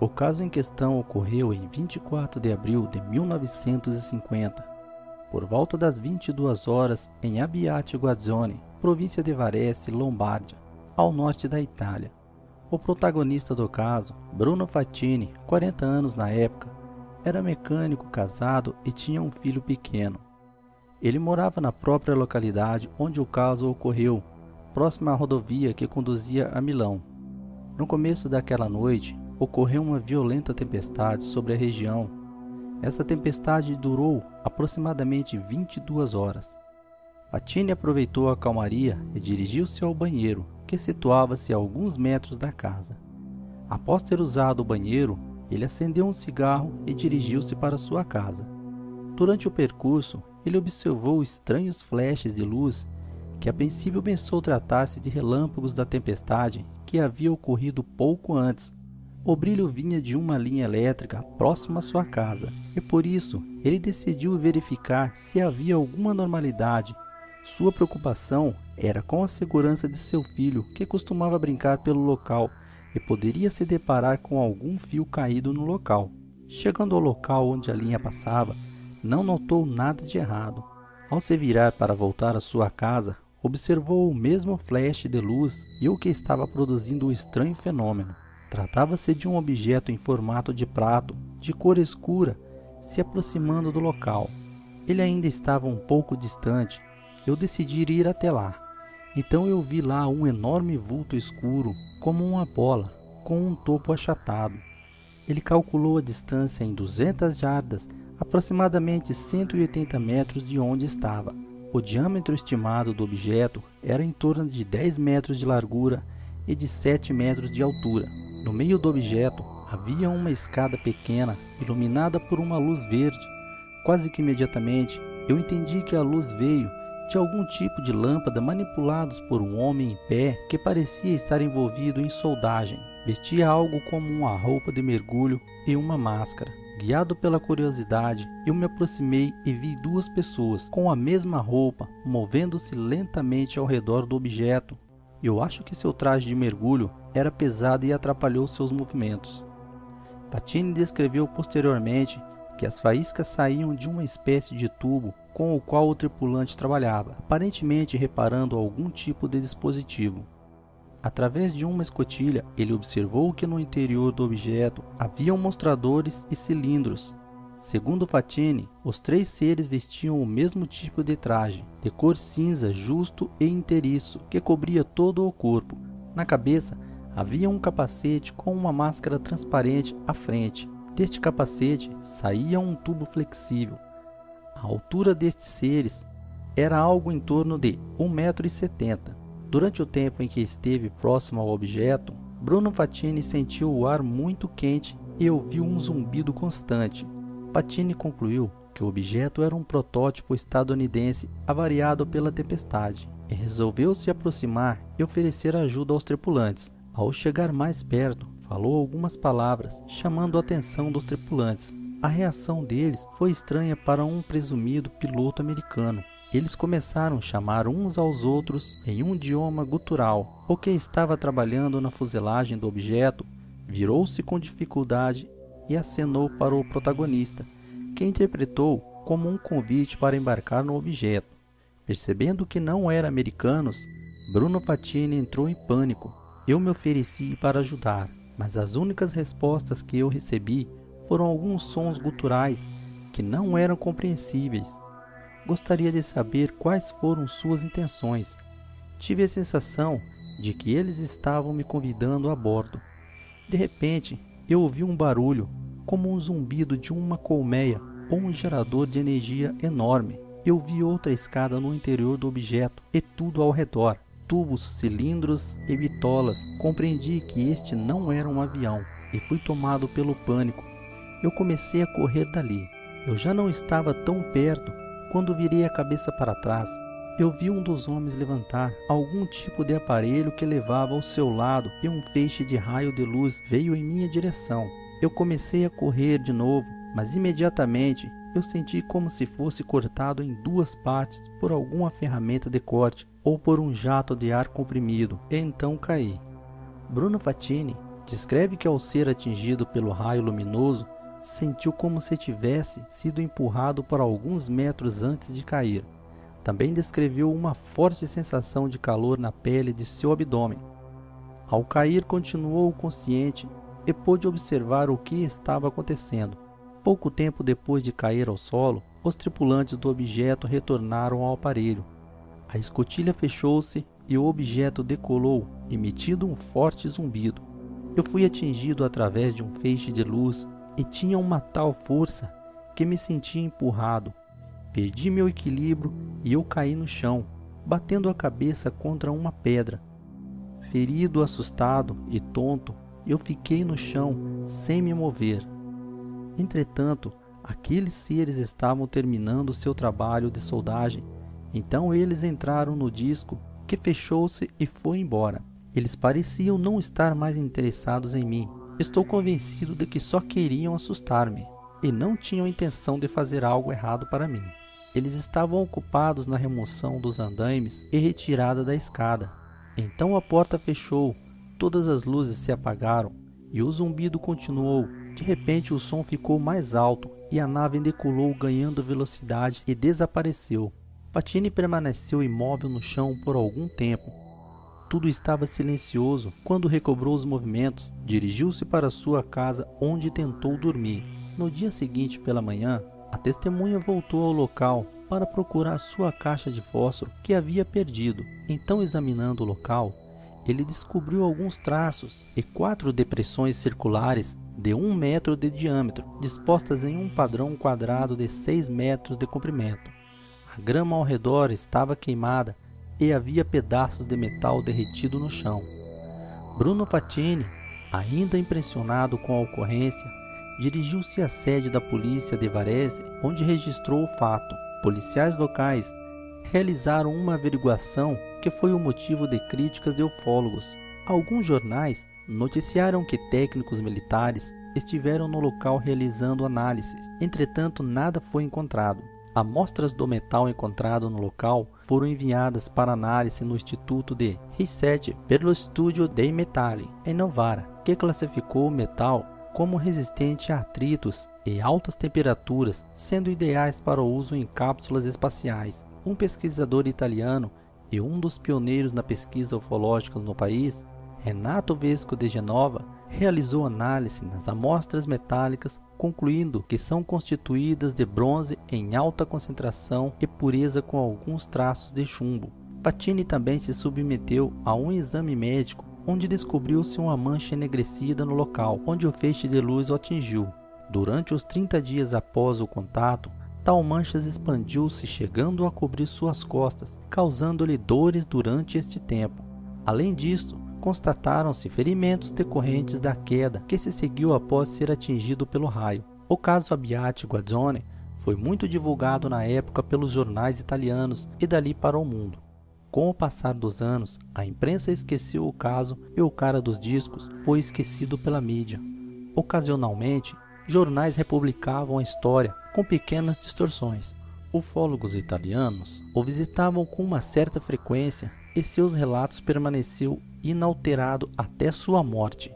O caso em questão ocorreu em 24 de abril de 1950, por volta das 22 horas em Abbiate Guzzoni, província de Varese, Lombardia, ao norte da Itália. O protagonista do caso, Bruno Fatini, 40 anos na época, era mecânico, casado e tinha um filho pequeno. Ele morava na própria localidade onde o caso ocorreu, próximo à rodovia que conduzia a Milão. No começo daquela noite, ocorreu uma violenta tempestade sobre a região. Essa tempestade durou aproximadamente 22 horas. Fatini aproveitou a calmaria e dirigiu-se ao banheiro, que situava-se a alguns metros da casa. Após ter usado o banheiro, ele acendeu um cigarro e dirigiu-se para sua casa. Durante o percurso, ele observou estranhos flashes de luz que a princípio pensou tratar-se de relâmpagos da tempestade que havia ocorrido pouco antes. O brilho vinha de uma linha elétrica próxima à sua casa, e por isso ele decidiu verificar se havia alguma anormalidade. Sua preocupação era com a segurança de seu filho, que costumava brincar pelo local e poderia se deparar com algum fio caído no local. Chegando ao local onde a linha passava, não notou nada de errado. Ao se virar para voltar à sua casa, observou o mesmo flash de luz e o que estava produzindo o estranho fenômeno. Tratava-se de um objeto em formato de prato, de cor escura, se aproximando do local. Ele ainda estava um pouco distante. Eu decidi ir até lá. Então eu vi lá um enorme vulto escuro, como uma bola, com um topo achatado. Ele calculou a distância em 200 jardas, aproximadamente 180 metros de onde estava. O diâmetro estimado do objeto era em torno de 10 metros de largura e de 7 metros de altura. No meio do objeto havia uma escada pequena, iluminada por uma luz verde. Quase que imediatamente eu entendi que a luz veio de algum tipo de lâmpada manipulados por um homem em pé que parecia estar envolvido em soldagem. Vestia algo como uma roupa de mergulho e uma máscara. Guiado pela curiosidade, eu me aproximei e vi duas pessoas com a mesma roupa movendo-se lentamente ao redor do objeto. Eu acho que seu traje de mergulho era pesado e atrapalhou seus movimentos. Fatini descreveu posteriormente que as faíscas saíam de uma espécie de tubo com o qual o tripulante trabalhava, aparentemente reparando algum tipo de dispositivo. Através de uma escotilha, ele observou que no interior do objeto haviam mostradores e cilindros. Segundo Fatini, os três seres vestiam o mesmo tipo de traje, de cor cinza justo e inteiriço, que cobria todo o corpo. Na cabeça, havia um capacete com uma máscara transparente à frente. Deste capacete saía um tubo flexível. A altura destes seres era algo em torno de 1,70 m. Durante o tempo em que esteve próximo ao objeto, Bruno Fatini sentiu o ar muito quente e ouviu um zumbido constante. Fatini concluiu que o objeto era um protótipo estadunidense avariado pela tempestade e resolveu se aproximar e oferecer ajuda aos tripulantes. Ao chegar mais perto, falou algumas palavras, chamando a atenção dos tripulantes. A reação deles foi estranha para um presumido piloto americano. Eles começaram a chamar uns aos outros em um idioma gutural. O que estava trabalhando na fuselagem do objeto virou-se com dificuldade e acenou para o protagonista, que interpretou como um convite para embarcar no objeto. Percebendo que não eram americanos, Bruno Fatini entrou em pânico. Eu me ofereci para ajudar, mas as únicas respostas que eu recebi foram alguns sons guturais que não eram compreensíveis. Gostaria de saber quais foram suas intenções. Tive a sensação de que eles estavam me convidando a bordo. De repente, eu ouvi um barulho, como um zumbido de uma colmeia ou um gerador de energia enorme. Eu vi outra escada no interior do objeto e tudo ao redor. Tubos, cilindros e bitolas. Compreendi que este não era um avião e fui tomado pelo pânico. Eu comecei a correr dali. Eu já não estava tão perto. Quando virei a cabeça para trás, eu vi um dos homens levantar algum tipo de aparelho que levava ao seu lado e um feixe de raio de luz veio em minha direção. Eu comecei a correr de novo, mas imediatamente eu senti como se fosse cortado em duas partes por alguma ferramenta de corte ou por um jato de ar comprimido, e então caí. Bruno Fatini descreve que ao ser atingido pelo raio luminoso, sentiu como se tivesse sido empurrado por alguns metros antes de cair. Também descreveu uma forte sensação de calor na pele de seu abdômen. Ao cair, continuou consciente e pôde observar o que estava acontecendo. Pouco tempo depois de cair ao solo, os tripulantes do objeto retornaram ao aparelho. A escotilha fechou-se e o objeto decolou, emitindo um forte zumbido. Eu fui atingido através de um feixe de luz e tinha uma tal força que me senti empurrado. Perdi meu equilíbrio e eu caí no chão, batendo a cabeça contra uma pedra. Ferido, assustado e tonto, eu fiquei no chão sem me mover. Entretanto, aqueles seres estavam terminando seu trabalho de soldagem, então eles entraram no disco, que fechou-se e foi embora. Eles pareciam não estar mais interessados em mim. Estou convencido de que só queriam assustar-me e não tinham intenção de fazer algo errado para mim. Eles estavam ocupados na remoção dos andaimes e retirada da escada. Então a porta fechou, todas as luzes se apagaram e o zumbido continuou. De repente o som ficou mais alto e a nave decolou ganhando velocidade e desapareceu. Patini permaneceu imóvel no chão por algum tempo. Tudo estava silencioso. Quando recobrou os movimentos, dirigiu-se para sua casa, onde tentou dormir. No dia seguinte pela manhã, a testemunha voltou ao local para procurar sua caixa de fósforo que havia perdido. Então, examinando o local, ele descobriu alguns traços e 4 depressões circulares de 1 metro de diâmetro, dispostas em um padrão quadrado de 6 metros de comprimento. A grama ao redor estava queimada e havia pedaços de metal derretido no chão. Bruno Patini, ainda impressionado com a ocorrência, dirigiu-se à sede da polícia de Varese, onde registrou o fato. Policiais locais realizaram uma averiguação que foi o motivo de críticas de ufólogos. Alguns jornais noticiaram que técnicos militares estiveram no local realizando análises. Entretanto, nada foi encontrado. Amostras do metal encontrado no local foram enviadas para análise no Instituto de Ricerche per lo Studio dei Metalli, em Novara, que classificou o metal como resistente a atritos e altas temperaturas, sendo ideais para o uso em cápsulas espaciais. Um pesquisador italiano e um dos pioneiros na pesquisa ufológica no país, Renato Vesco de Genova, realizou análise nas amostras metálicas, concluindo que são constituídas de bronze em alta concentração e pureza com alguns traços de chumbo. Patini também se submeteu a um exame médico, onde descobriu-se uma mancha enegrecida no local onde o feixe de luz o atingiu. Durante os 30 dias após o contato, tal mancha expandiu-se, chegando a cobrir suas costas, causando-lhe dores durante este tempo. Além disso, constataram-se ferimentos decorrentes da queda que se seguiu após ser atingido pelo raio. O caso Abbiati Guazzone foi muito divulgado na época pelos jornais italianos e dali para o mundo. Com o passar dos anos, a imprensa esqueceu o caso e o cara dos discos foi esquecido pela mídia. Ocasionalmente, jornais republicavam a história com pequenas distorções. Ufólogos italianos o visitavam com uma certa frequência e seus relatos permaneceram inalterados até sua morte.